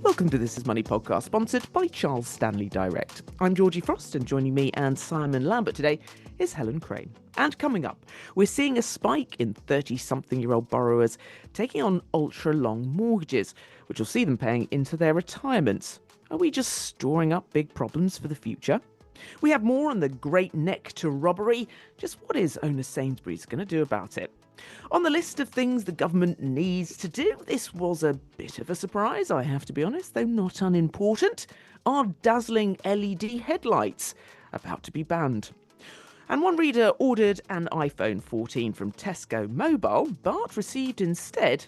Welcome to This Is Money podcast, sponsored by Charles Stanley Direct. I'm Georgie Frost, and joining me and Simon Lambert today is Helen Crane. And coming up, we're seeing a spike in 30-something-year-old borrowers taking on ultra-long mortgages, which will see them paying into their retirements. Are we just storing up big problems for the future? We have more on the great neck to robbery. Just what is owner Sainsbury's going to do about it? On the list of things the government needs to do, this was a bit of a surprise, I have to be honest, though not unimportant. Are dazzling LED headlights about to be banned? And one reader ordered an iPhone 14 from Tesco Mobile, but received instead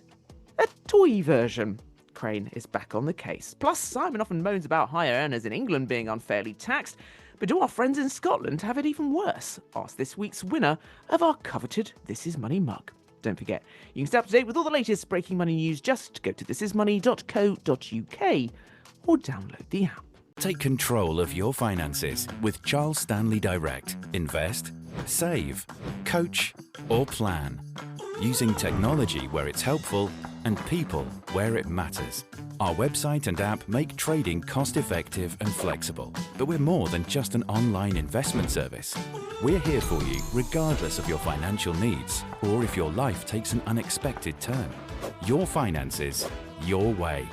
a toy version. Crane is back on the case. Plus, Simon often moans about higher earners in England being unfairly taxed. But do our friends in Scotland have it even worse? Ask this week's winner of our coveted This Is Money mug. Don't forget, you can stay up to date with all the latest breaking money news. Just go to thisismoney.co.uk or download the app. Take control of your finances with Charles Stanley Direct. Invest, save, coach, or plan. Using technology where it's helpful and people where it matters. Our website and app make trading cost-effective and flexible. But we're more than just an online investment service. We're here for you regardless of your financial needs or if your life takes an unexpected turn. Your finances, your way.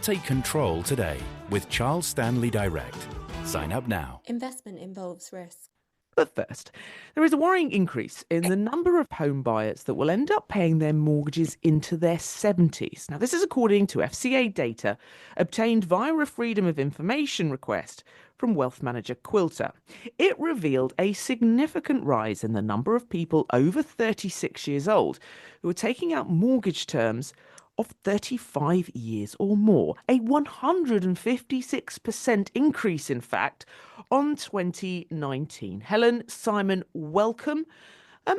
Take control today with Charles Stanley Direct. Sign up now. Investment involves risk. But first, there is a worrying increase in the number of home buyers that will end up paying their mortgages into their 70s. Now, this is according to FCA data obtained via a Freedom of Information request from wealth manager Quilter. It revealed a significant rise in the number of people over 36 years old who are taking out mortgage terms of 35 years or more, a 156% increase, in fact, on 2019. Helen, Simon, welcome.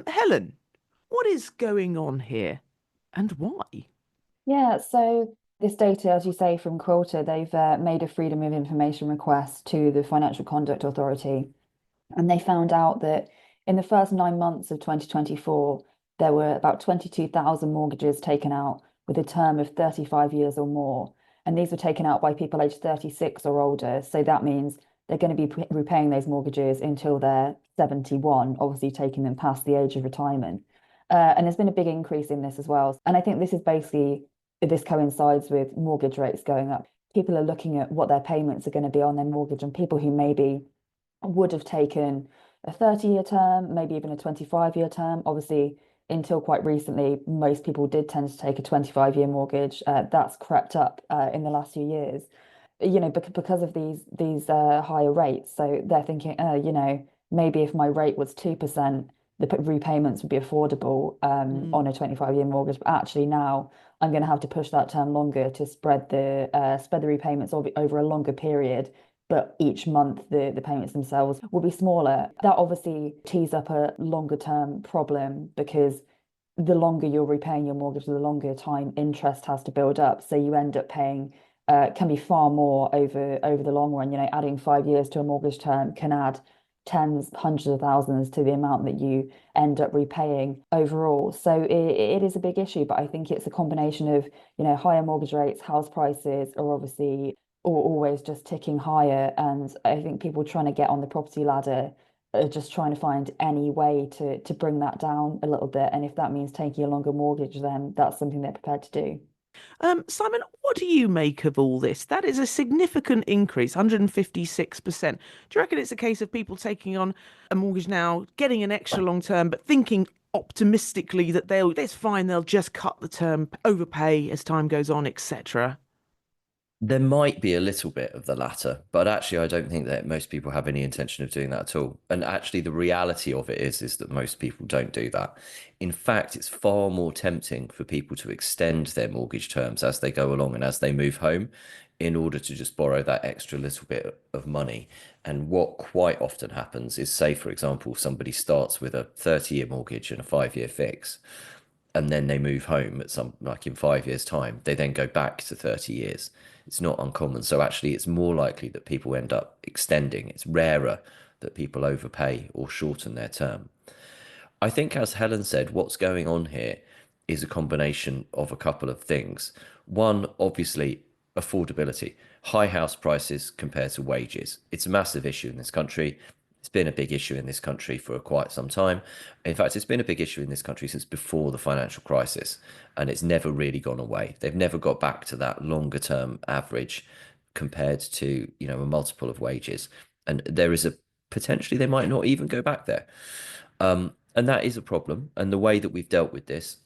Helen, what is going on here and why? Yeah, so this data, as you say, from Quilter, they've made a Freedom of Information request to the Financial Conduct Authority, and they found out that in the first 9 months of 2024, there were about 22,000 mortgages taken out with a term of 35 years or more. And these were taken out by people aged 36 or older. So that means they're going to be repaying those mortgages until they're 71, obviously taking them past the age of retirement. And there's been a big increase in this as well. And I think this coincides with mortgage rates going up. People are looking at what their payments are going to be on their mortgage, and people who maybe would have taken a 30-year term, maybe even a 25-year term, obviously, until quite recently, most people did tend to take a 25-year mortgage. That's crept up in the last few years, because of these higher rates. So they're thinking, maybe if my rate was 2%, the repayments would be affordable on a 25-year mortgage. But actually now I'm going to have to push that term longer to spread the repayments over a longer period. But each month the payments themselves will be smaller. That obviously tees up a longer term problem, because the longer you're repaying your mortgage, the longer time interest has to build up. So you end up paying can be far more over the long run. Adding 5 years to a mortgage term can add tens, hundreds of thousands to the amount that you end up repaying overall. So it is a big issue, but I think it's a combination of, higher mortgage rates, house prices are obviously always just ticking higher. And I think people trying to get on the property ladder are just trying to find any way to bring that down a little bit. And if that means taking a longer mortgage, then that's something they're prepared to do. Simon, what do you make of all this? That is a significant increase, 156%. Do you reckon it's a case of people taking on a mortgage now, getting an extra long term, but thinking optimistically that it's fine, they'll just cut the term, overpay as time goes on, etc.? There might be a little bit of the latter, but actually I don't think that most people have any intention of doing that at all. And actually the reality of it is that most people don't do that. In fact, it's far more tempting for people to extend their mortgage terms as they go along and as they move home, in order to just borrow that extra little bit of money. And what quite often happens is, say, for example, somebody starts with a 30-year mortgage and a 5-year fix, and then they move home at in 5 years' time. They then go back to 30 years. It's not uncommon. So actually, it's more likely that people end up extending. It's rarer that people overpay or shorten their term. I think, as Helen said, what's going on here is a combination of a couple of things. One, obviously, affordability, high house prices compared to wages. It's a massive issue in this country. It's been a big issue in this country for quite some time. In fact, it's been a big issue in this country since before the financial crisis, and it's never really gone away. They've never got back to that longer term average compared to, you know, a multiple of wages. And there is a potentially they might not even go back there. And that is a problem. And the way that we've dealt with this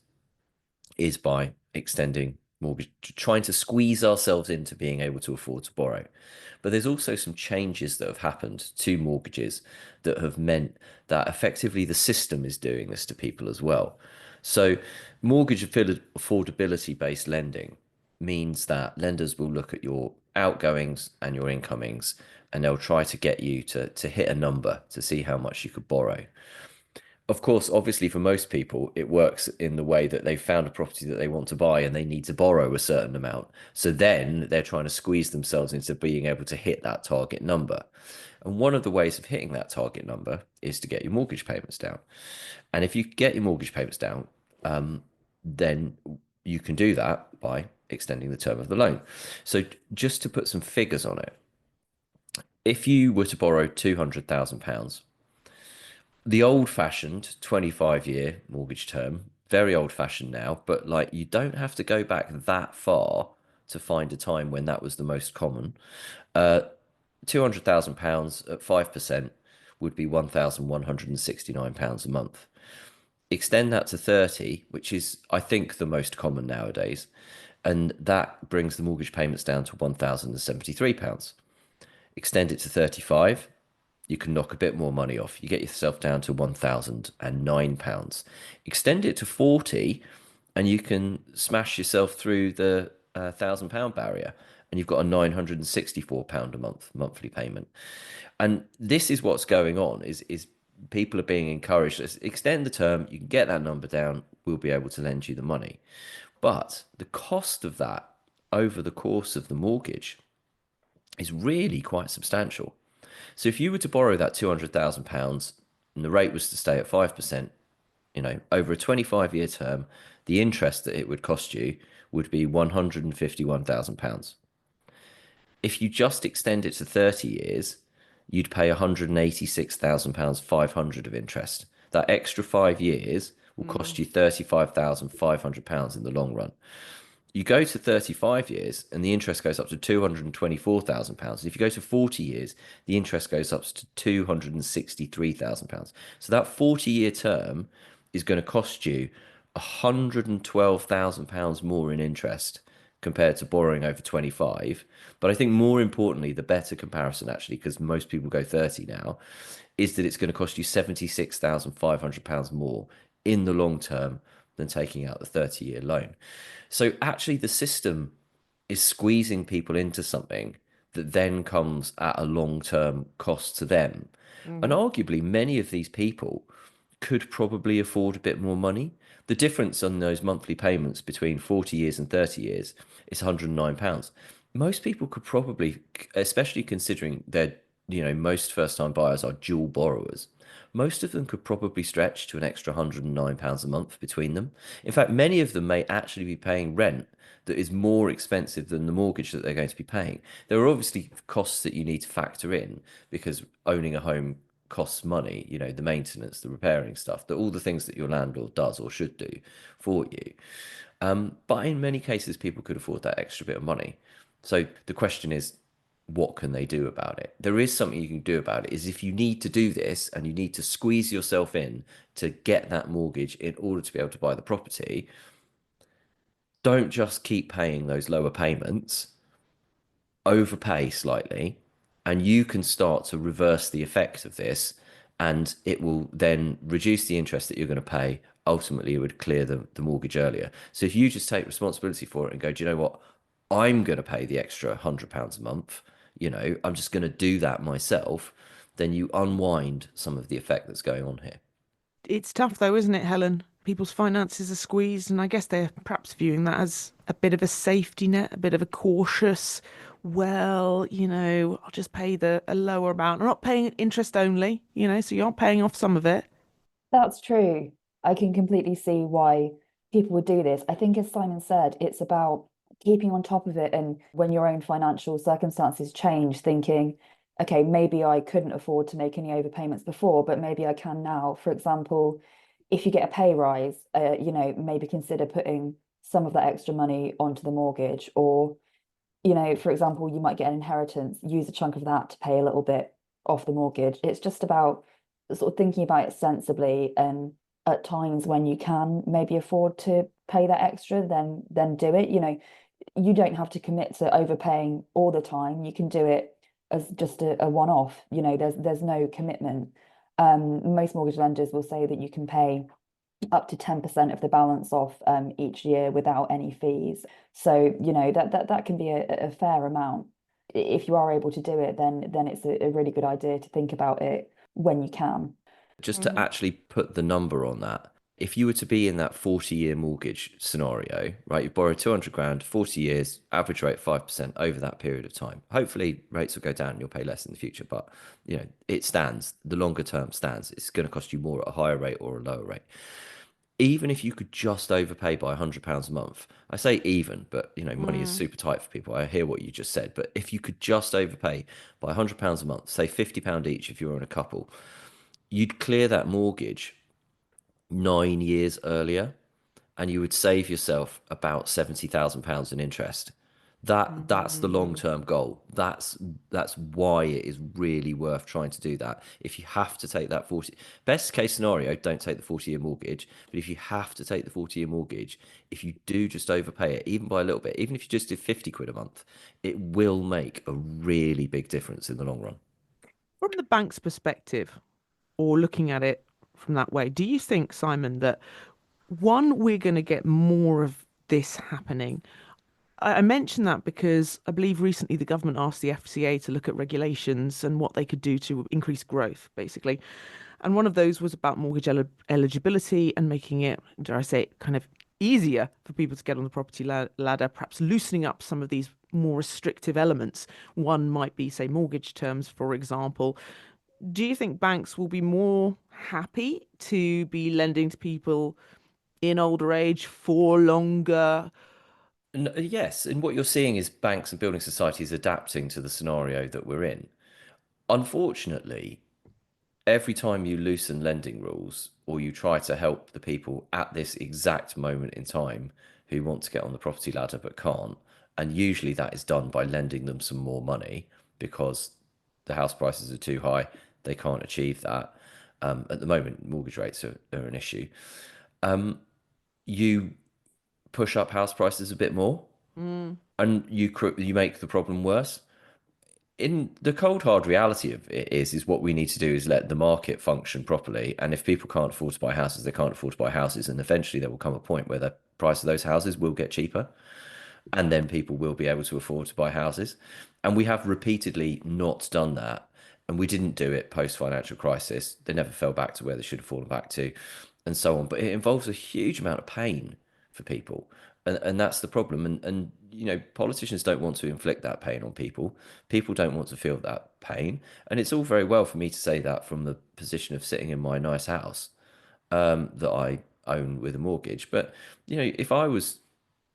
is by extending mortgage, trying to squeeze ourselves into being able to afford to borrow. But there's also some changes that have happened to mortgages that have meant that effectively the system is doing this to people as well. So mortgage affordability based lending means that lenders will look at your outgoings and your incomings, and they'll try to get you to hit a number to see how much you could borrow. Of course, obviously, for most people, it works in the way that they've found a property that they want to buy and they need to borrow a certain amount. So then they're trying to squeeze themselves into being able to hit that target number. And one of the ways of hitting that target number is to get your mortgage payments down. And if you get your mortgage payments down, then you can do that by extending the term of the loan. So just to put some figures on it, if you were to borrow £200,000, the old-fashioned 25-year mortgage term, very old-fashioned now, but like you don't have to go back that far to find a time when that was the most common. £200,000 at 5% would be £1,169 a month. Extend that to 30, which is, I think, the most common nowadays, and that brings the mortgage payments down to £1,073. Extend it to 35, you can knock a bit more money off. You get yourself down to £1,009. Extend it to 40, and you can smash yourself through the £1,000 barrier, and you've got a £964 a month monthly payment. And this is what's going on: is people are being encouraged to extend the term. You can get that number down. We'll be able to lend you the money, but the cost of that over the course of the mortgage is really quite substantial. So if you were to borrow that £200,000 and the rate was to stay at 5%, you know, over a 25-year term, the interest that it would cost you would be £151,000. If you just extend it to 30 years, you'd pay £186,500 of interest. That extra 5 years will cost you £35,500 in the long run. You go to 35 years and the interest goes up to £224,000. If you go to 40 years, the interest goes up to £263,000. So that 40-year term is going to cost you £112,000 more in interest compared to borrowing over 25. But I think more importantly, the better comparison actually, because most people go 30 now, is that it's going to cost you £76,500 more in the long term than taking out the 30-year loan. So actually the system is squeezing people into something that then comes at a long-term cost to them. And arguably many of these people could probably afford a bit more money. The difference on those monthly payments between 40 years and 30 years is £109. Most people could probably, especially considering they're, you know, most first-time buyers are dual borrowers, most of them could probably stretch to an extra £109 a month between them. In fact, many of them may actually be paying rent that is more expensive than the mortgage that they're going to be paying. There are obviously costs that you need to factor in because owning a home costs money, you know, the maintenance, the repairing stuff, all the things that your landlord does or should do for you. But in many cases, people could afford that extra bit of money. So the question is, what can they do about it? There is something you can do about it, is if you need to do this and you need to squeeze yourself in to get that mortgage in order to be able to buy the property, don't just keep paying those lower payments, overpay slightly, and you can start to reverse the effect of this, and it will then reduce the interest that you're going to pay. Ultimately, it would clear the mortgage earlier. So if you just take responsibility for it and go, do you know what? I'm going to pay the extra £100 a month. You know, I'm just going to do that myself. Then you unwind some of the effect that's going on here. It's tough though, isn't it, Helen? People's finances are squeezed, and I guess they're perhaps viewing that as a bit of a safety net, a bit of a cautious, well, you know, I'll just pay a lower amount. I'm not paying interest only, you know, so you're paying off some of it. That's true. I can completely see why people would do this. I think, as Simon said, it's about keeping on top of it, and when your own financial circumstances change, thinking, okay, maybe I couldn't afford to make any overpayments before, but maybe I can now. For example, if you get a pay rise, maybe consider putting some of that extra money onto the mortgage, or, for example, you might get an inheritance, use a chunk of that to pay a little bit off the mortgage. It's just about sort of thinking about it sensibly, and at times when you can maybe afford to pay that extra, then do it. You don't have to commit to overpaying all the time. You can do it as just a one-off. There's no commitment. Most mortgage lenders will say that you can pay up to 10% of the balance off each year without any fees. So, that can be a fair amount. If you are able to do it, then it's a really good idea to think about it when you can. Just to actually put the number on that, if you were to be in that 40-year mortgage scenario, right, you borrow 200 grand, 40 years, average rate 5% over that period of time. Hopefully rates will go down and you'll pay less in the future, but it stands, the longer term stands. It's going to cost you more at a higher rate or a lower rate. Even if you could just overpay by £100 a month, I say even, but money is super tight for people. I hear what you just said, but if you could just overpay by £100 a month, say £50 each if you're in a couple, you'd clear that mortgage 9 years earlier, and you would save yourself about £70,000 in interest. That's the long term goal. That's why it is really worth trying to do that. If you have to take that 40, best case scenario, don't take the 40-year mortgage. But if you have to take the 40-year mortgage, if you do just overpay it, even by a little bit, even if you just do 50 quid a month, it will make a really big difference in the long run. From the bank's perspective, or looking at it from that way, do you think, Simon, that one, we're going to get more of this happening? I mention that because I believe recently the government asked the FCA to look at regulations and what they could do to increase growth, basically. And one of those was about mortgage eligibility and making it, dare I say, kind of easier for people to get on the property ladder, perhaps loosening up some of these more restrictive elements. One might be, say, mortgage terms, for example. Do you think banks will be more happy to be lending to people in older age for longer? Yes, and what you're seeing is banks and building societies adapting to the scenario that we're in. Unfortunately, every time you loosen lending rules or you try to help the people at this exact moment in time who want to get on the property ladder but can't, and usually that is done by lending them some more money because the house prices are too high, they can't achieve that. At the moment, mortgage rates are an issue. You push up house prices a bit more, and you make the problem worse. In the cold hard reality of it is what we need to do is let the market function properly. And if people can't afford to buy houses, they can't afford to buy houses, and eventually there will come a point where the price of those houses will get cheaper, and then people will be able to afford to buy houses. And we have repeatedly not done that, and we didn't do it post financial crisis. They never fell back to where they should have fallen back to, and so on. But it involves a huge amount of pain for people, and that's the problem. And politicians don't want to inflict that pain on people. People don't want to feel that pain, and it's all very well for me to say that from the position of sitting in my nice house that I own with a mortgage. But if I was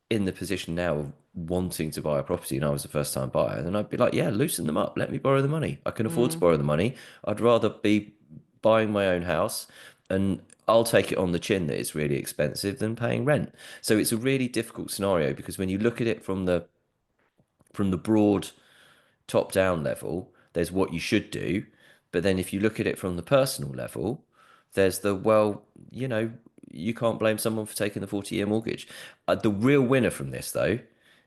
in the position now of wanting to buy a property and I was a first time buyer, then I'd be like, yeah, loosen them up. Let me borrow the money. I can afford to borrow the money. I'd rather be buying my own house, and I'll take it on the chin that it's really expensive than paying rent. So it's a really difficult scenario because when you look at it from the broad top down level, there's what you should do. But then if you look at it from the personal level, there's you can't blame someone for taking the 40-year mortgage. The real winner from this, though,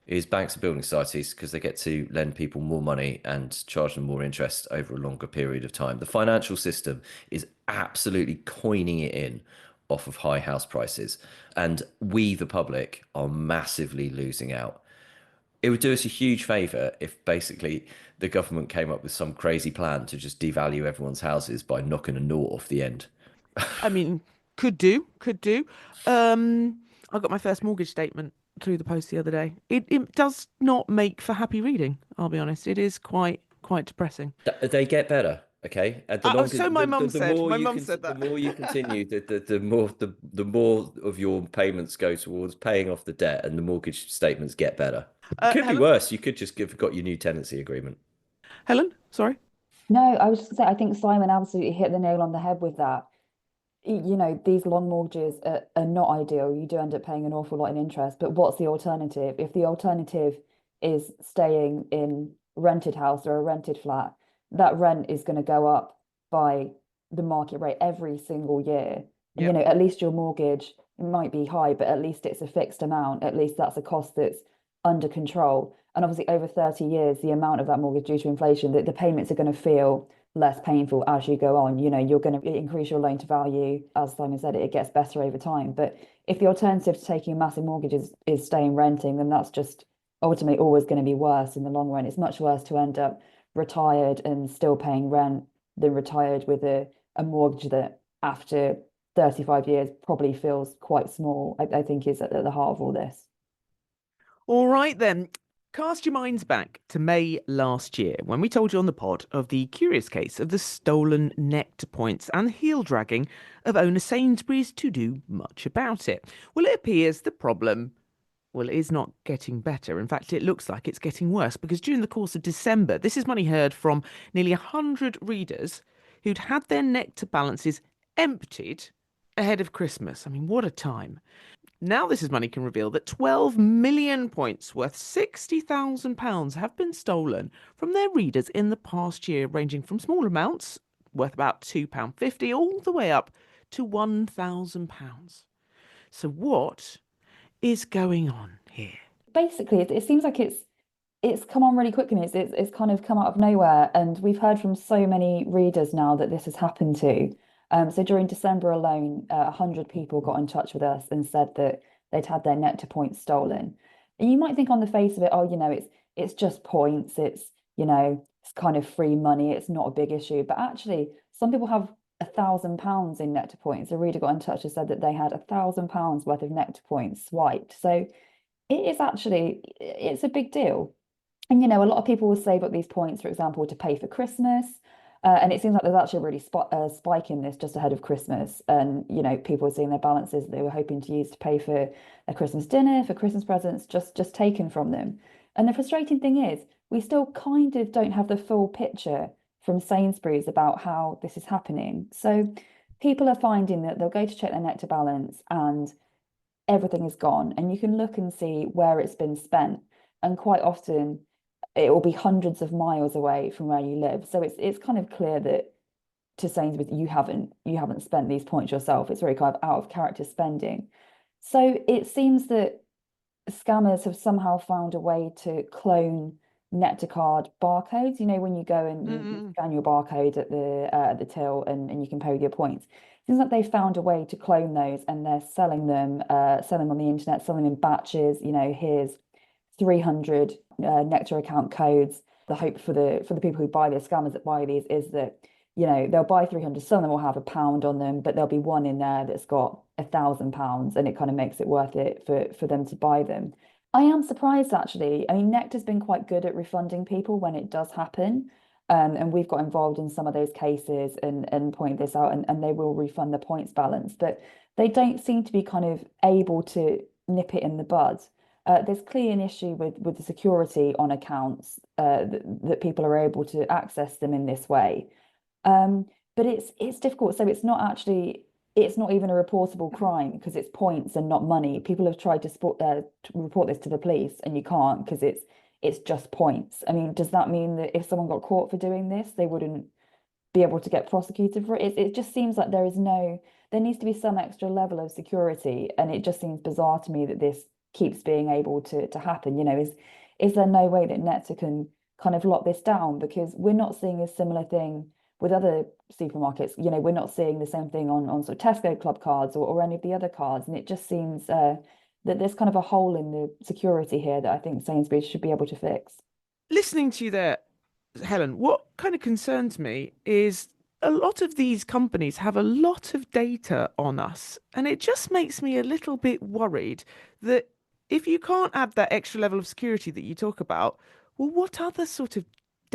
is banks and building societies because they get to lend people more money and charge them more interest over a longer period of time. The financial system is absolutely coining it in off of high house prices. And we, the public, are massively losing out. It would do us a huge favour if basically the government came up with some crazy plan to just devalue everyone's houses by knocking a naught off the end. I mean, could do, could do. I got my first mortgage statement through the post the other day. It does not make for happy reading, I'll be honest. It is quite depressing. They get better. Okay, and the Oh, longer, so my mum the said. more My you mum can, said the that. more you continue, the more of your payments go towards paying off the debt, and the mortgage statements get better. It could be Helen? worse. You could just have got your new tenancy agreement. Helen? Sorry. No, I was just gonna say, I think Simon absolutely hit the nail on the head with that. You know, these long mortgages are not ideal. You do end up paying an awful lot in interest, but what's the alternative? If the alternative is staying in rented house or a rented flat, that rent is going to go up by the market rate every single year. And, Yeah. you know, at least your mortgage it might be high, but at least it's a fixed amount. At least that's a cost that's under control. And obviously, over 30 years, the amount of that mortgage due to inflation, the payments are going to feel less painful as you go on. You know, you're going to increase your loan to value. As Simon said, it gets better over time. But if the alternative to taking a massive mortgage is staying renting, then that's just ultimately always going to be worse in the long run. It's much worse to end up retired and still paying rent than retired with a mortgage that after 35 years probably feels quite small, I think is at the heart of all this. All right, then. Cast your minds back to May last year when we told you on the pod of the curious case of the stolen nectar points and the heel dragging of owner Sainsbury's to do much about it. Well, it appears the problem, well, is not getting better. In fact, it looks like it's getting worse because during the course of December, this is money heard from nearly 100 readers who'd had their nectar balances emptied ahead of Christmas. I mean, what a time. Now this is money can reveal that 12 million points worth £60,000 have been stolen from their readers in the past year, ranging from small amounts worth about £2.50 all the way up to £1,000. So what is going on here? Basically, it seems like it's come on really quickly. It's kind of come out of nowhere, and we've heard from so many readers now that this has happened to. So during December alone, 100 people got in touch with us and said that they'd had their nectar points stolen. And you might think on the face of it, oh, you know, it's just points. It's kind of free money. It's not a big issue. But actually, some people have £1,000 in nectar points. A reader got in touch and said that they had £1,000 worth of nectar points swiped. So it's a big deal. And you know, a lot of people will save up these points, for example, to pay for Christmas. And it seems like there's actually a really spike in this just ahead of Christmas. And you know, people are seeing their balances that they were hoping to use to pay for a Christmas dinner, for Christmas presents, just taken from them. And the frustrating thing is, we still kind of don't have the full picture from Sainsbury's about how this is happening. So people are finding that they'll go to check their nectar balance and everything is gone, and you can look and see where it's been spent. And quite often it will be hundreds of miles away from where you live. So it's kind of clear that to Sainsbury's, you haven't spent these points yourself. It's very kind of out of character spending. So it seems that scammers have somehow found a way to clone Nectar barcodes. You know, when you go and you scan your barcode at the till and you can pay with your points. It seems like they found a way to clone those and they're selling them on the internet, selling them in batches. You know, here's 300 Nectar account codes. The hope for the people who buy these scammers that buy these is that you know they'll buy 300. Some of them will have £1 on them, but there'll be one in there that's got £1,000, and it kind of makes it worth it for them to buy them. I am surprised actually. I mean, Nectar's been quite good at refunding people when it does happen. And we've got involved in some of those cases and point this out, and they will refund the points balance, but they don't seem to be kind of able to nip it in the bud. There's clearly an issue with the security on accounts that people are able to access them in this way. But it's difficult. So it's not even a reportable crime because it's points and not money. People have tried to report this to the police, and you can't because it's just points. I mean, does that mean that if someone got caught for doing this, they wouldn't be able to get prosecuted for it? It just seems like there needs to be some extra level of security, and it just seems bizarre to me that this keeps being able to happen. You know, is there no way that Nectar can kind of lock this down? Because we're not seeing a similar thing with other supermarkets. You know, we're not seeing the same thing on sort of Tesco club cards or any of the other cards. And it just seems that there's kind of a hole in the security here that I think Sainsbury's should be able to fix. Listening to you there, Helen, what kind of concerns me is a lot of these companies have a lot of data on us, and it just makes me a little bit worried that if you can't add that extra level of security that you talk about, well, what other sort of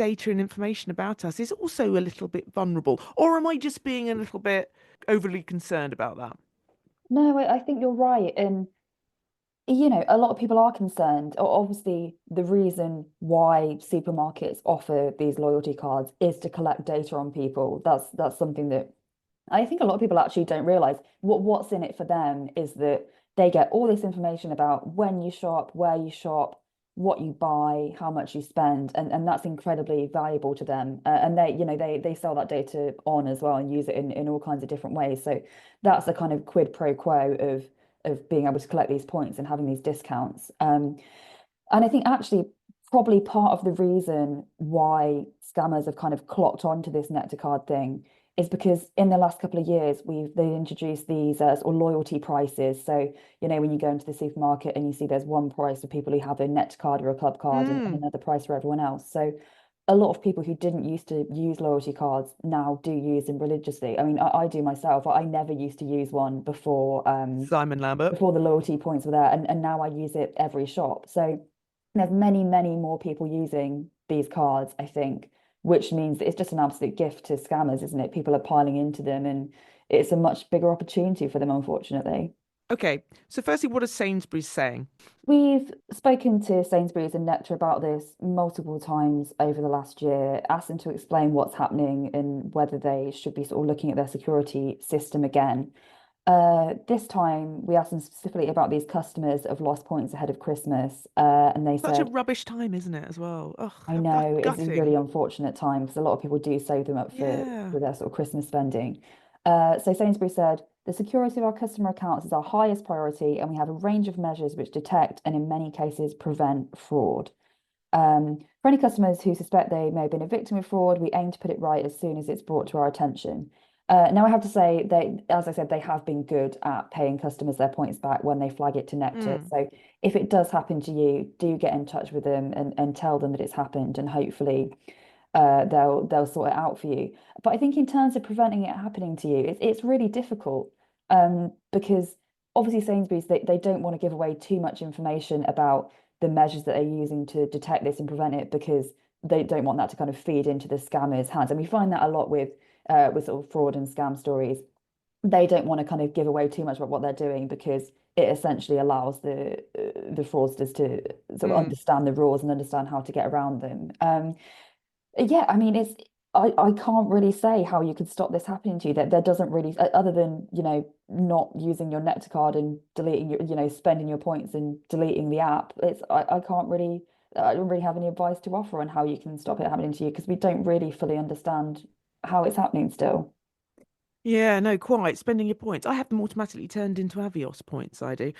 data and information about us is also a little bit vulnerable? Or am I just being a little bit overly concerned about that? No, I think you're right. And a lot of people are concerned. Obviously, the reason why supermarkets offer these loyalty cards is to collect data on people. That's something that I think a lot of people actually don't realize. What's in it for them is that they get all this information about when you shop, where you shop, what you buy, how much you spend, and that's incredibly valuable to them. And they sell that data on as well and use it in all kinds of different ways. So that's a kind of quid pro quo of being able to collect these points and having these discounts. And I think actually probably part of the reason why scammers have kind of clocked onto this Nectar card thing is because in the last couple of years they introduced these or loyalty prices. So when you go into the supermarket and you see there's one price for people who have a Nectar card or a club card and another price for everyone else. So a lot of people who didn't used to use loyalty cards now do use them religiously. I mean, I do myself. I never used to use one Simon Lambert. before the loyalty points were there, and now I use it every shop. So there's many, many more people using these cards, I think, which means that it's just an absolute gift to scammers, isn't it? People are piling into them, and it's a much bigger opportunity for them, unfortunately. Okay, so firstly, what is Sainsbury's saying? We've spoken to Sainsbury's and Nectar about this multiple times over the last year, asked them to explain what's happening and whether they should be sort of looking at their security system again. This time we asked them specifically about these customers that have lost points ahead of Christmas, and they Such a said, rubbish time, isn't it, as well? Oh, I how know it's a really gutting. unfortunate time because a lot of people do save them up Yeah. for their sort of Christmas spending. So Sainsbury's said, the security of our customer accounts is our highest priority, and we have a range of measures which detect and in many cases prevent fraud. For any customers who suspect they may have been a victim of fraud, we aim to put it right as soon as it's brought to our attention. Now, I have to say, as I said, they have been good at paying customers their points back when they flag it to Nectar. Mm. So if it does happen to you, do get in touch with them and tell them that it's happened, and hopefully they'll sort it out for you. But I think in terms of preventing it happening to you, it's really difficult because obviously Sainsbury's they don't want to give away too much information about the measures that they're using to detect this and prevent it because they don't want that to kind of feed into the scammers' hands. And we find that a lot with sort of fraud and scam stories. They don't want to kind of give away too much about what they're doing because it essentially allows the fraudsters to sort of Mm. understand the rules and understand how to get around them. Yeah, I mean, I can't really say how you could stop this happening to you. That there doesn't really, other than, not using your Nectar card and deleting your, spending your points and deleting the app. I can't really, I don't really have any advice to offer on how you can stop it happening to you because we don't really fully understand how it's happening still. Yeah, no, quite. Spending your points. I have them automatically turned into Avios points, I do.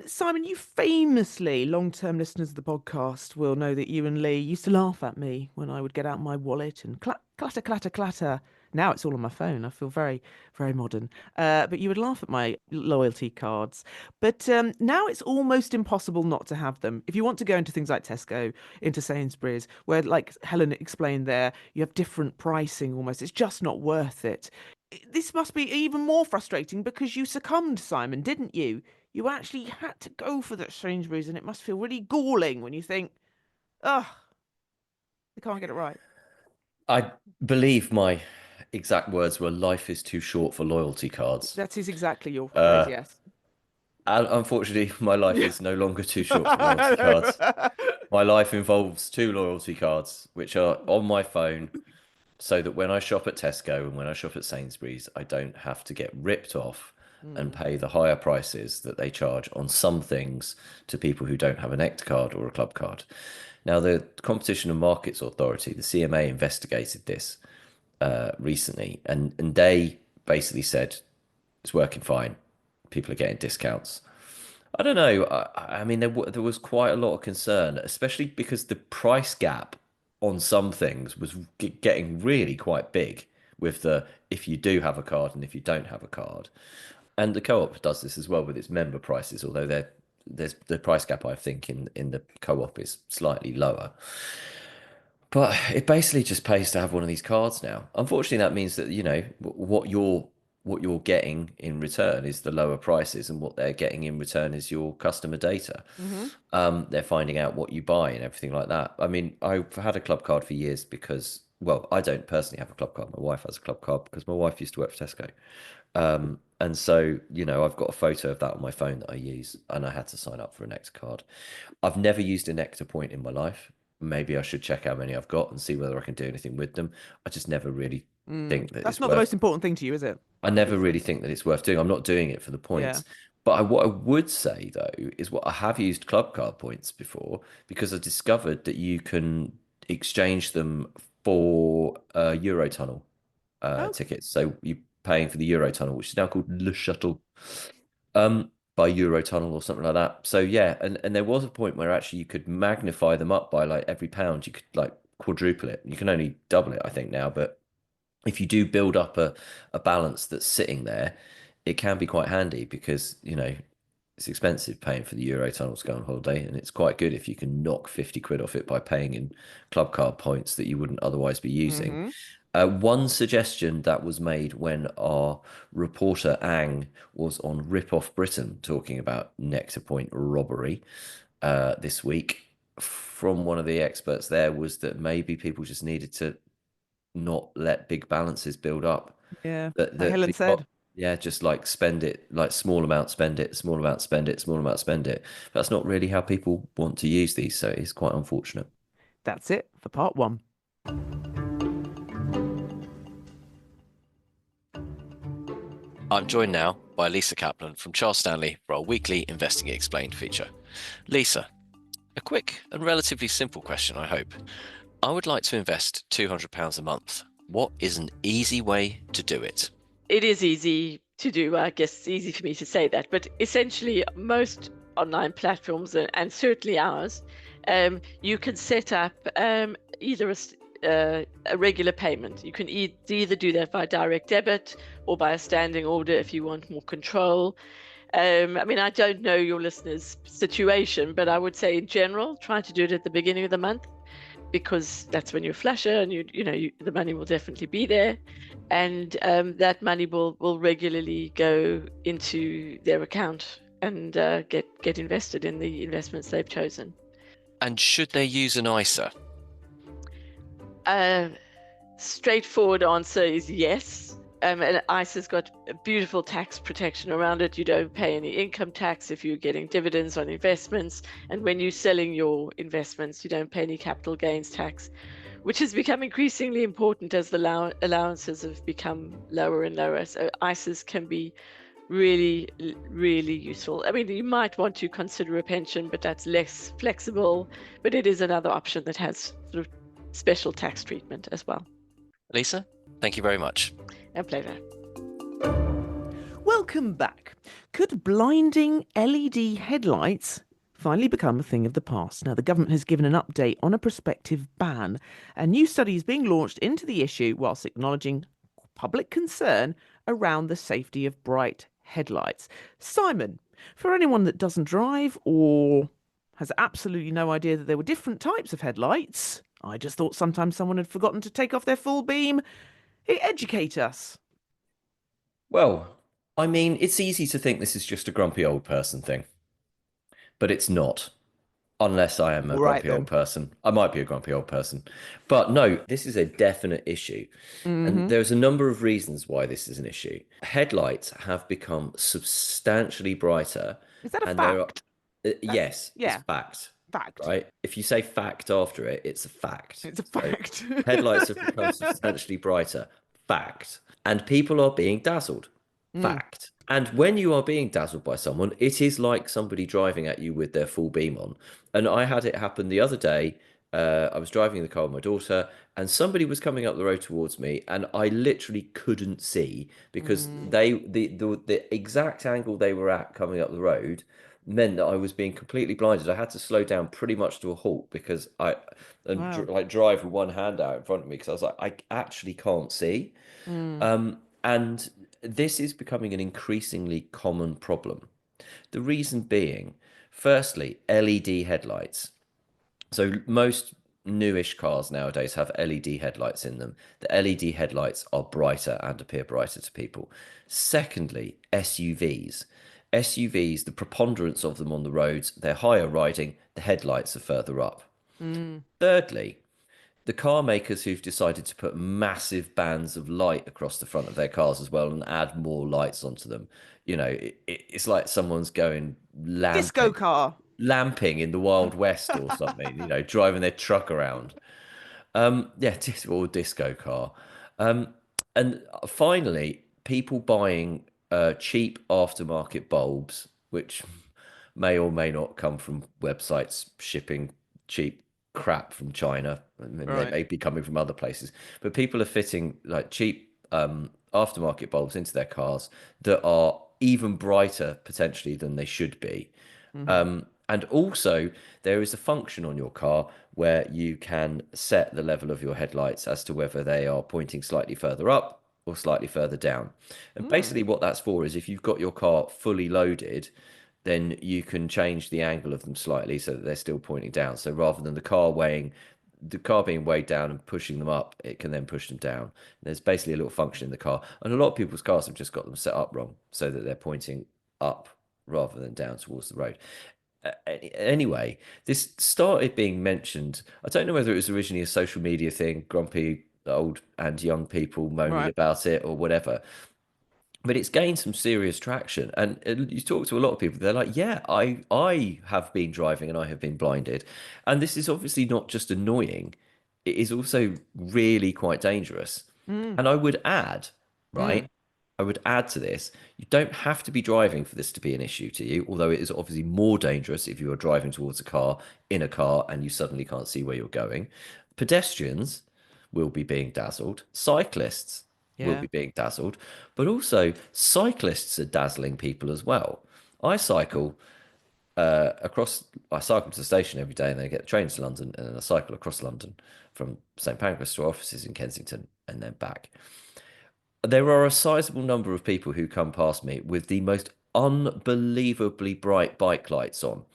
Simon, you famously, long-term listeners of the podcast will know that you and Lee used to laugh at me when I would get out my wallet and clatter, clatter, clatter. Now it's all on my phone. I feel very, very modern. But you would laugh at my loyalty cards. But now it's almost impossible not to have them. If you want to go into things like Tesco, into Sainsbury's, where, like Helen explained there, you have different pricing almost. It's just not worth it. This must be even more frustrating because you succumbed, Simon, didn't you? You actually had to go for that Sainsbury's, and it must feel really galling when you think, oh, I can't get it right. I believe my exact words were life is too short for loyalty cards. That is exactly your phrase, Uh, yes. and unfortunately, my life Yeah. is no longer too short for loyalty I cards. My life involves two loyalty cards, which are on my phone, so that when I shop at Tesco and when I shop at Sainsbury's, I don't have to get ripped off and know. pay the higher prices that they charge on some things to people who don't have a Nectar card or a club card. Now, the Competition and Markets Authority, the CMA, investigated this recently, and they basically said it's working fine. People are getting discounts. I don't know. I mean, there was quite a lot of concern, especially because the price gap on some things was getting really quite big with the if you do have a card and if you don't have a card. And the co-op does this as well with its member prices, although there's the price gap I think in the co-op is slightly lower. But it basically just pays to have one of these cards now. Unfortunately, that means that, what you're what you're getting in return is the lower prices, and what they're getting in return is your customer data. They're finding out what you buy and everything like that. I mean, I've had a club card for years because, well, I don't personally have a club card. My wife has a club card because my wife used to work for Tesco. And so, I've got a photo of that on my phone that I use, and I had to sign up for a Nectar card. I've never used a Nectar point in my life. Maybe I should check how many I've got and see whether I can do anything with them. I just never really think that That's it's not the worth. most important thing to you, is it? I never really think that it's worth doing. I'm not doing it for the Yeah. points. But what I would say though is, what I have used club card points before, because I discovered that you can exchange them for Eurotunnel Oh, tickets. So you're paying for the Eurotunnel, which is now called Le Shuttle, by Eurotunnel or something like that. So yeah, and there was a point where actually you could magnify them up by, like, every pound you could, like, quadruple it. You can only double it, I think, now, but if you do build up a balance that's sitting there, it can be quite handy, because it's expensive paying for the Eurotunnel to go on holiday, and it's quite good if you can knock 50 quid off it by paying in club card points that you wouldn't otherwise be using. One suggestion that was made when our reporter Ang was on Rip Off Britain talking about Nectar Point robbery this week, from one of the experts there, was that maybe people just needed to not let big balances build up. yeah. That Like Helen said. yeah, just like spend it, like small amount, spend it, small amount, spend it, small amount, spend it. That's not really how people want to use these, so it's quite unfortunate. That's it for part one. I'm joined now by Lisa Kaplan from Charles Stanley for our weekly Investing Explained feature. Lisa, a quick and relatively simple question, I hope. I would like to invest £200 a month. What is an easy way to do it? It is easy to do. I guess it's easy for me to say that, but essentially most online platforms, and certainly ours, you can set up either a regular payment. You can either do that by direct debit or by a standing order if you want more control. I mean, I don't know your listeners' situation, but I would say in general, try to do it at the beginning of the month, because that's when you're flusher and the money will definitely be there, and that money will regularly go into their account and get invested in the investments they've chosen. And should they use an ISA? Straightforward answer is yes. And ISA's got a beautiful tax protection around it. You don't pay any income tax if you're getting dividends on investments. And when you're selling your investments, you don't pay any capital gains tax, which has become increasingly important as the allowances have become lower and lower. So ISAs can be really, really useful. I mean, you might want to consider a pension, but that's less flexible. But it is another option that has sort of special tax treatment as well. Lisa, thank you very much. A pleasure. Welcome back. Could blinding LED headlights finally become a thing of the past? Now, the government has given an update on a prospective ban. A new study is being launched into the issue whilst acknowledging public concern around the safety of bright headlights. Simon, for anyone that doesn't drive or has absolutely no idea that there were different types of headlights, I just thought sometimes someone had forgotten to take off their full beam. Educate us. Well, I mean, it's easy to think this is just a grumpy old person thing, but it's not. Unless I am a grumpy old person. I might be a grumpy old person. But no, this is a definite issue. And there's a number of reasons why this is an issue. Headlights have become substantially brighter. Is that a and fact? Yes, yeah. it's fact. Fact. Right? If you say fact after it, it's a fact. It's a So fact. headlights have become substantially brighter. Fact. And people are being dazzled. Fact. And when you are being dazzled by someone, it is like somebody driving at you with their full beam on. And I had it happen the other day. I was driving in the car with my daughter, and somebody was coming up the road towards me, and I literally couldn't see, because the exact angle they were at coming up the road meant that I was being completely blinded. I had to slow down pretty much to a halt, because like drive with one hand out in front of me, because I was like, I actually can't see. And this is becoming an increasingly common problem. The reason being, firstly, LED headlights. So most newish cars nowadays have LED headlights in them. The LED headlights are brighter and appear brighter to people. Secondly, SUVs. SUVs, the preponderance of them on the roads, they're higher riding, the headlights are further up. Thirdly, the car makers who've decided to put massive bands of light across the front of their cars as well and add more lights onto them. It's like someone's going Disco lamping, car. lamping in the Wild West or something, driving their truck around. Yeah, or disco car. And finally, people buying cheap aftermarket bulbs, which may or may not come from websites shipping cheap crap from China. And they Right. may be coming from other places, but people are fitting like cheap aftermarket bulbs into their cars that are even brighter potentially than they should be. And also, there is a function on your car where you can set the level of your headlights as to whether they are pointing slightly further up or slightly further down. And basically, what that's for is if you've got your car fully loaded, then you can change the angle of them slightly so that they're still pointing down. So rather than the car being weighed down and pushing them up, it can then push them down. And there's basically a little function in the car. And a lot of people's cars have just got them set up wrong so that they're pointing up rather than down towards the road. Anyway, this started being mentioned. I don't know whether it was originally a social media thing, grumpy old and young people moaning about it or whatever. But it's gained some serious traction. And you talk to a lot of people, they're like, yeah, I have been driving and I have been blinded. And this is obviously not just annoying, it is also really quite dangerous. And I would add, right? I would add to this, you don't have to be driving for this to be an issue to you, although it is obviously more dangerous if you are driving towards a car in a car and you suddenly can't see where you're going. Pedestrians will be being dazzled. Cyclists will be being dazzled, but also cyclists are dazzling people as well. I cycle I cycle to the station every day and then I get the train to London and then I cycle across London from St Pancras to our offices in Kensington and then back. There are a sizable number of people who come past me with the most unbelievably bright bike lights on.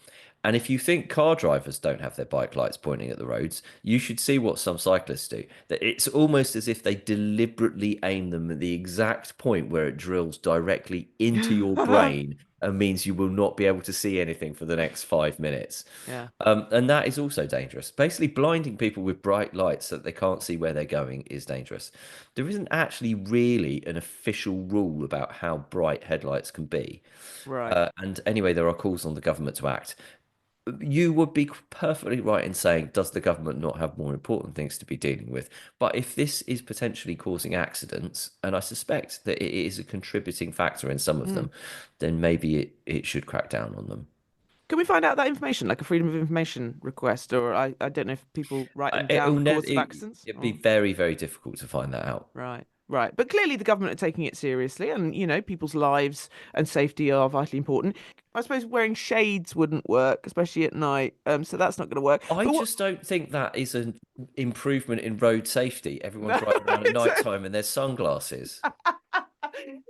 And if you think car drivers don't have their bike lights pointing at the roads, you should see what some cyclists do. That it's almost as if they deliberately aim them at the exact point where it drills directly into your brain and means you will not be able to see anything for the next 5 minutes. Yeah. And that is also dangerous. Basically, blinding people with bright lights so that they can't see where they're going is dangerous. There isn't actually really an official rule about how bright headlights can be. Right. And anyway, there are calls on the government to act. You would be perfectly right in saying, does the government not have more important things to be dealing with? But if this is potentially causing accidents, and I suspect that it is a contributing factor in some of them, then maybe it should crack down on them. Can we find out that information, like a freedom of information request, or I don't know if people write them down the cause of accidents? It'd be very, very difficult to find that out. Right, right. But clearly the government are taking it seriously, and people's lives and safety are vitally important. I suppose wearing shades wouldn't work, especially at night. So that's not going to work. I just don't think that is an improvement in road safety. Everyone's driving around at night time and there's sunglasses.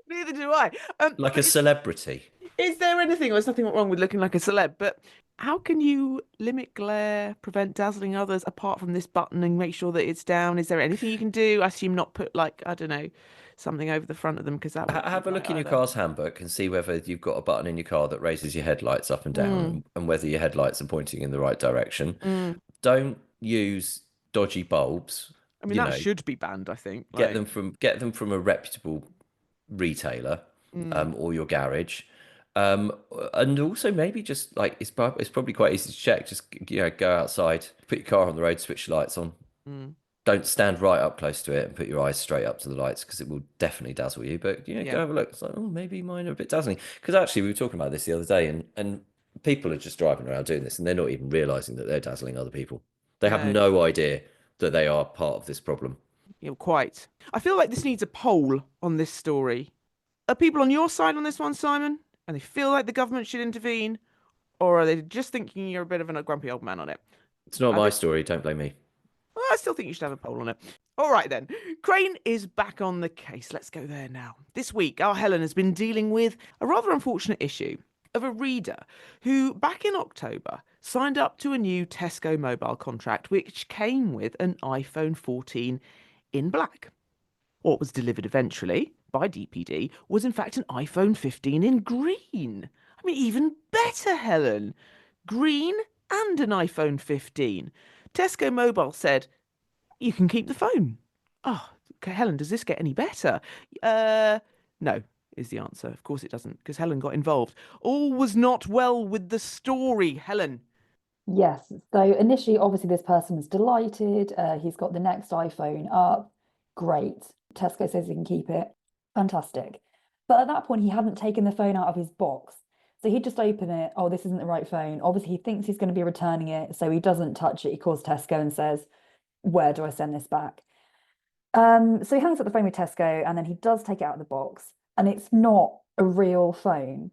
Neither do I. Like a celebrity. Is there anything, or there's nothing wrong with looking like a celeb, but how can you limit glare, prevent dazzling others apart from this button and make sure that it's down? Is there anything you can do? I assume not put, like, I don't know, something over the front of them, because that would Have a look in your car's handbook and see whether you've got a button in your car that raises your headlights up and down and whether your headlights are pointing in the right direction. Don't use dodgy bulbs. I mean, that should be banned, I think. Get them from a reputable retailer or your garage. And also maybe just like it's probably quite easy to check. Just go outside, put your car on the road, switch your lights on. Don't stand right up close to it and put your eyes straight up to the lights because it will definitely dazzle you. But go have a look. It's like, oh, maybe mine are a bit dazzling. Because actually we were talking about this the other day and people are just driving around doing this and they're not even realizing that they're dazzling other people. They have no idea that they are part of this problem. Quite. I feel like this needs a poll on this story. Are people on your side on this one, Simon? And they feel like the government should intervene? Or are they just thinking you're a bit of a grumpy old man on it? It's not my story. Don't blame me. Well, I still think you should have a poll on it. All right, then. Crane is back on the case. Let's go there now. This week, our Helen has been dealing with a rather unfortunate issue of a reader who, back in October, signed up to a new Tesco mobile contract, which came with an iPhone 14 in black. What was delivered eventually by DPD was in fact an iPhone 15 in green. I mean, even better, Helen. Green and an iPhone 15. Tesco Mobile said, you can keep the phone. Oh, okay, Helen, does this get any better? No, is the answer. Of course it doesn't, because Helen got involved. All was not well with the story, Helen. Yes. So initially, obviously, this person was delighted. He's got the next iPhone up. Great. Tesco says he can keep it. Fantastic. But at that point, he hadn't taken the phone out of his box. So he just opened it. Oh, this isn't the right phone. Obviously, he thinks he's going to be returning it. So he doesn't touch it. He calls Tesco and says, where do I send this back? So he hangs up the phone with Tesco and then he does take it out of the box. And it's not a real phone.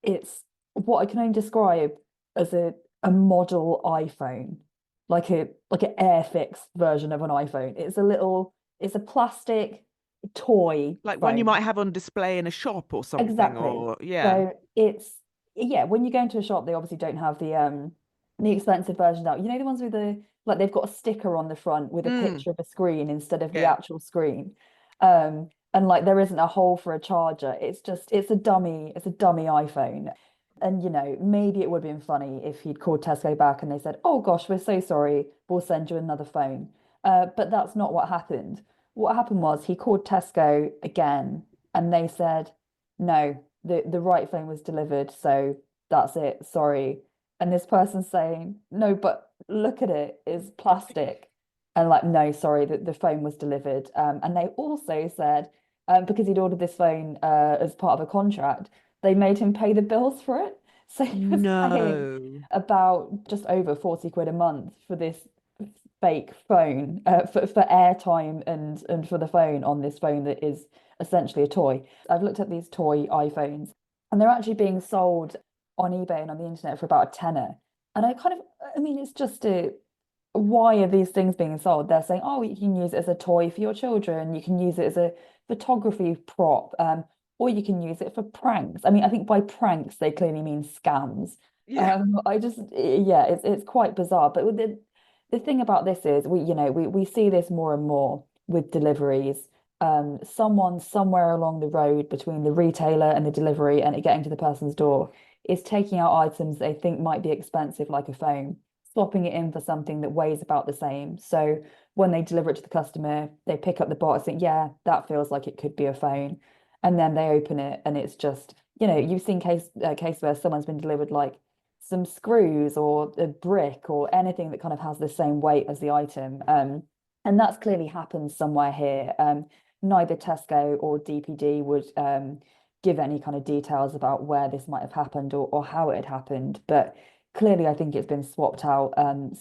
It's what I can only describe as a model iPhone, like an Airfix version of an iPhone. It's a plastic toy Like one you phone. might have on display in a shop or something, Exactly. or yeah. So when you go into a shop, they obviously don't have the expensive versions out. You know, the ones with they've got a sticker on the front with a picture of a screen instead of the Yeah. actual screen. And like there isn't a hole for a charger. It's a dummy iPhone. And you know, maybe it would have been funny if he'd called Tesco back and they said, "Oh gosh, we're so sorry, we'll send you another phone." But that's not what happened. What happened was he called Tesco again and they said, "No, the right phone was delivered, so that's it. Sorry." And this person's saying, "No, but look at it, it's plastic." And like, "No, sorry, the phone was delivered." And they also said, because he'd ordered this phone as part of a contract, they made him pay the bills for it. So he was paying No. about just over 40 quid a month for this fake phone, for airtime and for the phone on this phone that is essentially a toy. I've looked at these toy iPhones and they're actually being sold on eBay and on the internet for about a tenner. And I mean, it's just why are these things being sold? They're saying, oh, you can use it as a toy for your children, you can use it as a photography prop, or you can use it for pranks. I mean, I think by pranks they clearly mean scams. Yeah. Yeah, it's quite bizarre. But with the thing about this is we see this more and more with deliveries. Someone somewhere along the road between the retailer and the delivery and it getting to the person's door is taking out items they think might be expensive, like a phone, swapping it in for something that weighs about the same. So when they deliver it to the customer, they pick up the box and think, yeah, that feels like it could be a phone. And then they open it and it's just, you've seen case where someone's been delivered like some screws or a brick or anything that kind of has the same weight as the item. And that's clearly happened somewhere here. Neither Tesco or DPD would give any kind of details about where this might have happened or how it had happened. But clearly, I think it's been swapped out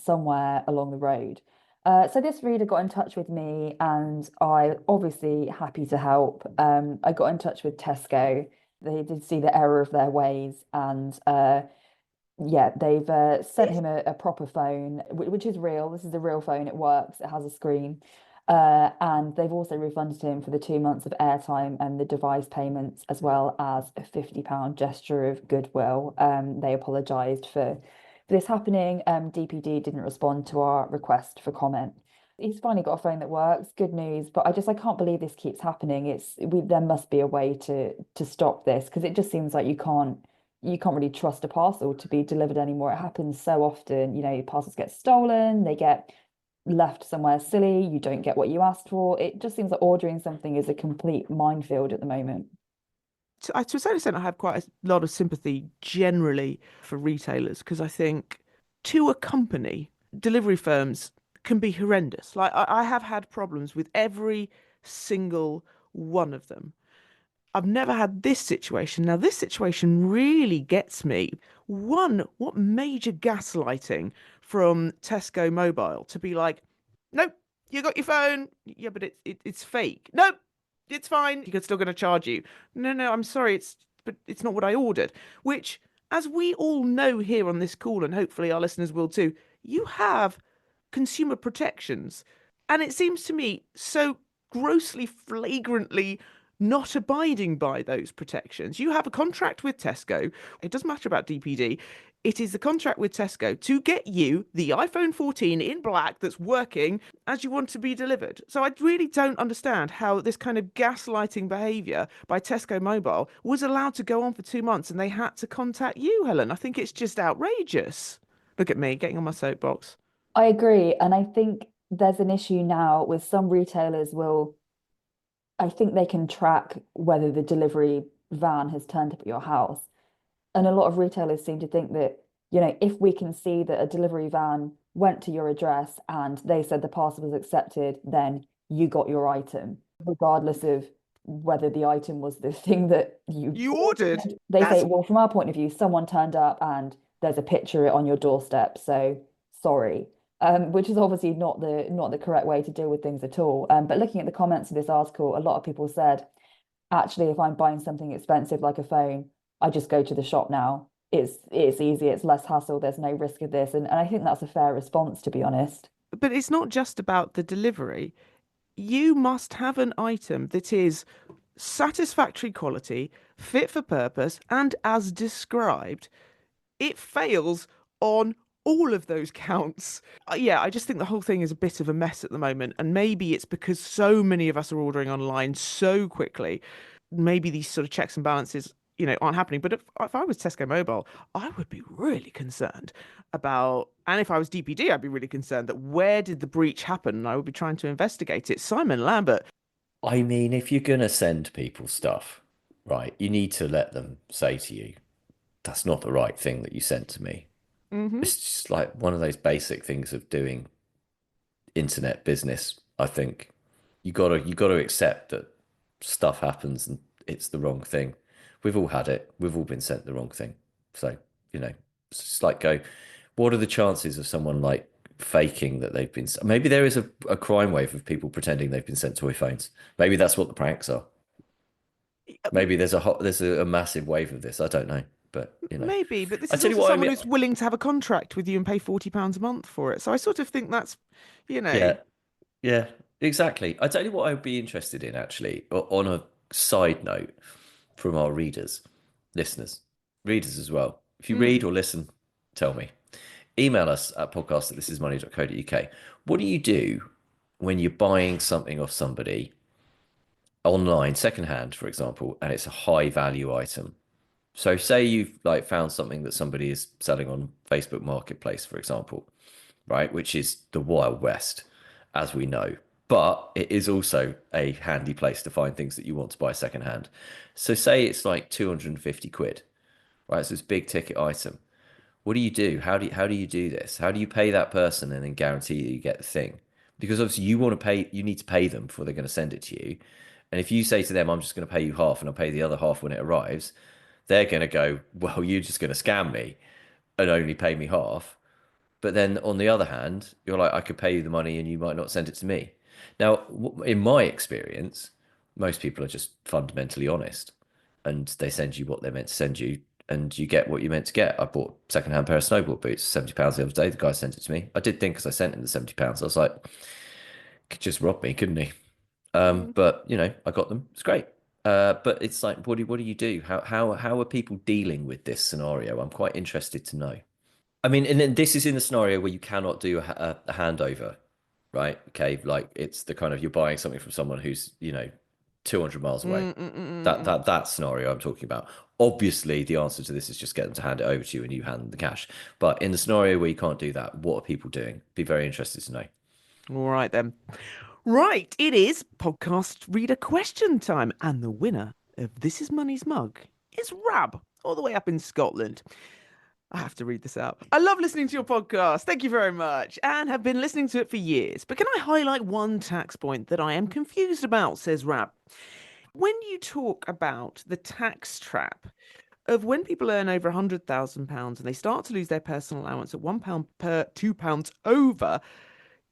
somewhere along the road. So this reader got in touch with me, and I obviously happy to help. I got in touch with Tesco. They did see the error of their ways, and yeah, they've sent him a proper phone, which is real. This is a real phone. It works. It has a screen. And they've also refunded him for the 2 months of airtime and the device payments, as well as a £50 gesture of goodwill. They apologised for this happening. DPD didn't respond to our request for comment. He's finally got a phone that works. Good news, but I can't believe this keeps happening. There must be a way to stop this because it just seems like you can't really trust a parcel to be delivered anymore. It happens so often. Parcels get stolen, they get left somewhere silly, you don't get what you asked for. It just seems like ordering something is a complete minefield at the moment. To a certain extent, I have quite a lot of sympathy generally for retailers because I think to a company, delivery firms can be horrendous. Like I have had problems with every single one of them. I've never had this situation. Now, this situation really gets me. One, what major gaslighting from Tesco Mobile to be like, nope, you got your phone. Yeah, but it's fake. Nope, it's fine. You're still going to charge you. No, I'm sorry. But it's not what I ordered. Which, as we all know here on this call, and hopefully our listeners will too, you have consumer protections. And it seems to me so grossly, flagrantly not abiding by those protections. You have a contract with Tesco. It doesn't matter about DPD. It is the contract with Tesco to get you the iPhone 14 in black that's working as you want to be delivered. So I really don't understand how this kind of gaslighting behaviour by Tesco Mobile was allowed to go on for 2 months and they had to contact you, Helen. I think it's just outrageous. Look at me getting on my soapbox. I agree. And I think there's an issue now with some retailers I think they can track whether the delivery van has turned up at your house. And a lot of retailers seem to think that, if we can see that a delivery van went to your address and they said the parcel was accepted, then you got your item, regardless of whether the item was the thing that You ordered. They say, well, from our point of view, someone turned up and there's a picture on your doorstep, so sorry. Which is obviously not the correct way to deal with things at all. But looking at the comments of this article, a lot of people said, actually, if I'm buying something expensive like a phone, I just go to the shop now. It's easy, it's less hassle, there's no risk of this. And I think that's a fair response, to be honest. But it's not just about the delivery. You must have an item that is satisfactory quality, fit for purpose, and as described. It fails on all of those counts. Yeah, I just think the whole thing is a bit of a mess at the moment. And maybe it's because so many of us are ordering online so quickly. Maybe these sort of checks and balances, aren't happening. But if I was Tesco Mobile, I would be really concerned about, and if I was DPD, I'd be really concerned that where did the breach happen? And I would be trying to investigate it. Simon Lambert. I mean, if you're going to send people stuff, right, you need to let them say to you, that's not the right thing that you sent to me. It's just like one of those basic things of doing internet business. I think you gotta accept that stuff happens and it's the wrong thing. We've all had it. We've all been sent the wrong thing. So, it's just like what are the chances of someone like faking that they've been, maybe there is a crime wave of people pretending they've been sent toy phones. Maybe that's what the pranks are. Maybe there's a massive wave of this. I don't know. But maybe, but this I is tell you also what, someone who's willing to have a contract with you and pay £40 a month for it. So I sort of think that's, Yeah, exactly. I tell you what, I would be interested in actually, on a side note, from our listeners, readers as well. If you read or listen, tell me. Email us at podcast@thisismoney.co.uk. What do you do when you're buying something off somebody online, secondhand, for example, and it's a high value item? So say you've found something that somebody is selling on Facebook Marketplace, for example, right? Which is the Wild West, as we know. But it is also a handy place to find things that you want to buy secondhand. So say it's like 250 quid, right? So it's a big ticket item. What do you do? How do you do this? How do you pay that person and then guarantee that you get the thing? Because obviously you need to pay them before they're going to send it to you. And if you say to them, I'm just going to pay you half and I'll pay the other half when it arrives, they're going to go, well, you're just going to scam me and only pay me half. But then on the other hand, you're like, I could pay you the money and you might not send it to me. Now, in my experience, most people are just fundamentally honest and they send you what they're meant to send you and you get what you're meant to get. I bought a secondhand pair of snowboard boots, £70 the other day. The guy sent it to me. I did think, because I sent him the £70, I was like, could just rob me, couldn't he? But, I got them. It's great. But it's like, what do you do? How are people dealing with this scenario? I'm quite interested to know. I mean, and then this is in the scenario where you cannot do a handover, right? Okay, like it's the kind of, you're buying something from someone who's 200 miles away. That scenario I'm talking about. Obviously, the answer to this is just get them to hand it over to you and you hand them the cash. But in the scenario where you can't do that, what are people doing? Be very interested to know. All right then. Right, it is podcast reader question time, and the winner of This Is Money's mug is Rab, all the way up in Scotland. I have to read this out. I love listening to your podcast. Thank you very much. And have been listening to it for years. But can I highlight one tax point that I am confused about, says Rab. When you talk about the tax trap of when people earn over £100,000 and they start to lose their personal allowance at £1 per £2 over,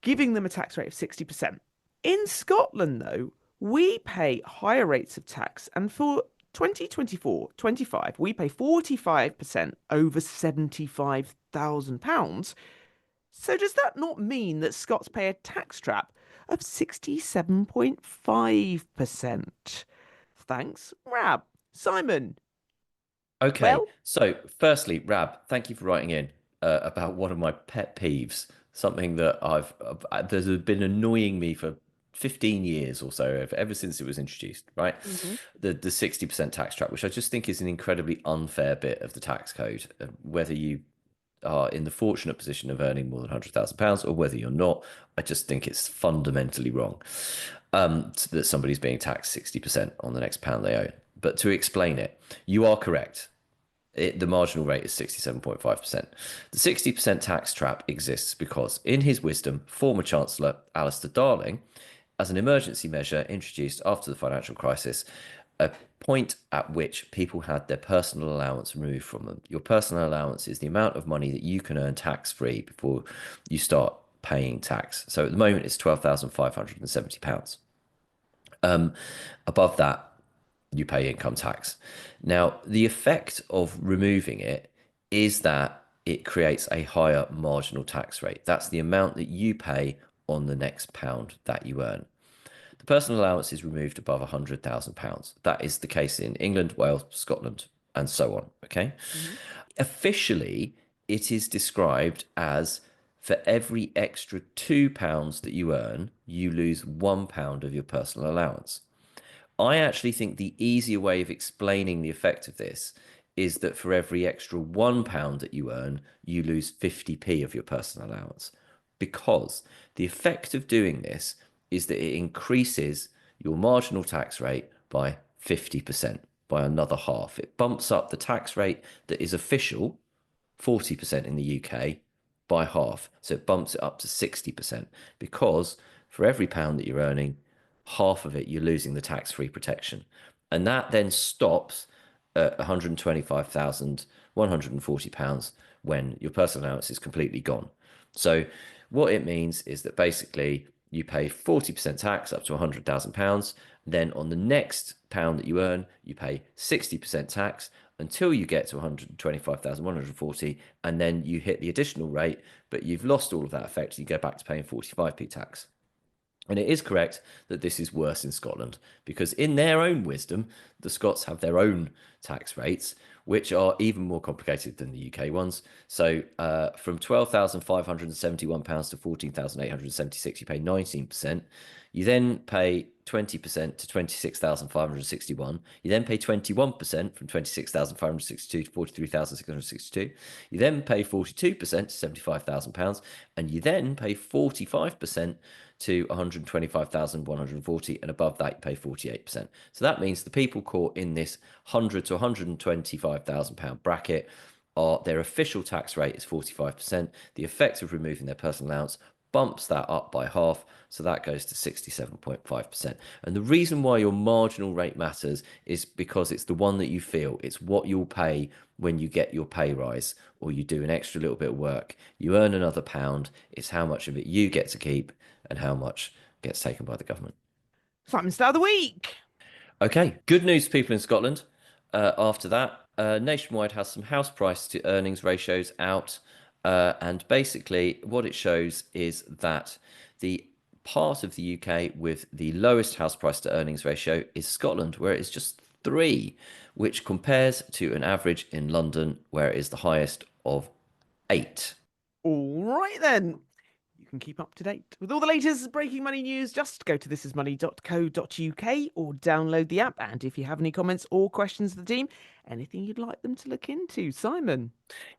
giving them a tax rate of 60%. In Scotland, though, we pay higher rates of tax, and for 2024-25, we pay 45% over £75,000. So does that not mean that Scots pay a tax trap of 67.5%? Thanks, Rab. Simon. Okay. Well, So, firstly, Rab, thank you for writing in about one of my pet peeves, something that there's been annoying me for 15 years or so, ever since it was introduced, right? mhm. The 60% tax trap, which I just think is an incredibly unfair bit of the tax code, whether you are in the fortunate position of earning more than £100,000 or whether you're not. I just think it's fundamentally wrong that somebody's being taxed 60% on the next pound they own. But to explain it, you are correct. The marginal rate is 67.5%. The 60% tax trap exists because, in his wisdom, former Chancellor Alistair Darling, as an emergency measure introduced after the financial crisis, a point at which people had their personal allowance removed from them. Your personal allowance is the amount of money that you can earn tax-free before you start paying tax. So at the moment, it's £12,570. Above that, you pay income tax. Now, the effect of removing it is that it creates a higher marginal tax rate. That's the amount that you pay on the next pound that you earn. The personal allowance is removed above £100,000. That is the case in England, Wales, Scotland, and so on. Okay. Mhm. Officially, it is described as for every extra £2 that you earn, you lose £1 of your personal allowance. I actually think the easier way of explaining the effect of this is that for every extra £1 that you earn, you lose 50p of your personal allowance. Because the effect of doing this is that it increases your marginal tax rate by 50%, by another half. It bumps up the tax rate that is official, 40% in the UK, by half. So it bumps it up to 60% because for every pound that you're earning, half of it you're losing the tax-free protection. And that then stops at £125,140 when your personal allowance is completely gone. So what it means is that basically you pay 40% tax up to £100,000. Then on the next pound that you earn, you pay 60% tax until you get to 125,140, and then you hit the additional rate, but you've lost all of that effect. You go back to paying 45p tax. And it is correct that this is worse in Scotland because, in their own wisdom, the Scots have their own tax rates, which are even more complicated than the UK ones. So from £12,571 to £14,876, you pay 19%. You then pay 20% to 26,561. You then pay 21% from 26,562 to 43,662. You then pay 42% to £75,000. And you then pay 45% to 125,140, and above that you pay 48%. So that means the people caught in this £100,000 to £125,000 bracket their official tax rate is 45%. The effect of removing their personal allowance bumps that up by half, so that goes to 67.5%. And the reason why your marginal rate matters is because it's the one that you feel. It's what you'll pay when you get your pay rise or you do an extra little bit of work. You earn another pound. It's how much of it you get to keep and how much gets taken by the government. Simon Star of the Week. Okay, good news, people in Scotland. After that, Nationwide has some house price to earnings ratios out. And basically, what it shows is that the part of the UK with the lowest house price to earnings ratio is Scotland, where it is just 3, which compares to an average in London, where it is the highest of 8. All right, then. You can keep up to date with all the latest breaking money news. Just go to thisismoney.co.uk or download the app. And if you have any comments or questions for the team, anything you'd like them to look into, Simon.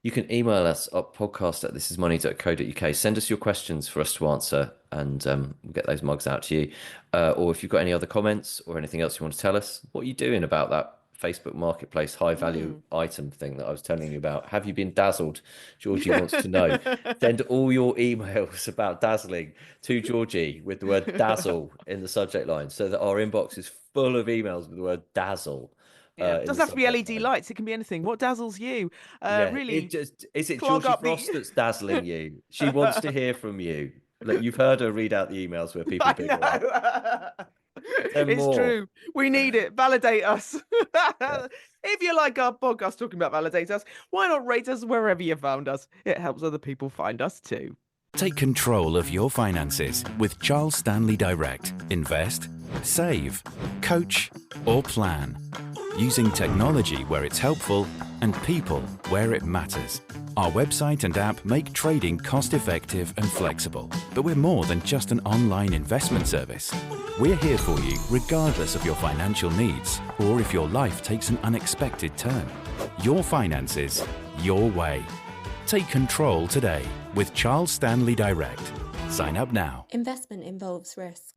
You can email us at podcast@thisismoney.co.uk. Send us your questions for us to answer, and we'll get those mugs out to you. Or if you've got any other comments or anything else you want to tell us, what are you doing about that Facebook Marketplace high value item thing that I was telling you about? Have you been dazzled? Georgie wants to know. Send all your emails about dazzling to Georgie with the word dazzle in the subject line, so that our inbox is full of emails with the word dazzle. Yeah, it doesn't have to be LED lights. It can be anything. What dazzles you? Really, is it Georgie Frost that's dazzling you? She wants to hear from you. Look, you've heard her read out the emails where people big It's true. We need it. Validate us. If you like our podcast talking about validate us, why not rate us wherever you found us? It helps other people find us too. Take control of your finances with Charles Stanley Direct. Invest, save, coach, or plan. Using technology where it's helpful and people where it matters. Our website and app make trading cost-effective and flexible, but we're more than just an online investment service. We're here for you regardless of your financial needs or if your life takes an unexpected turn. Your finances, your way. Take control today with Charles Stanley Direct. Sign up now. Investment involves risk.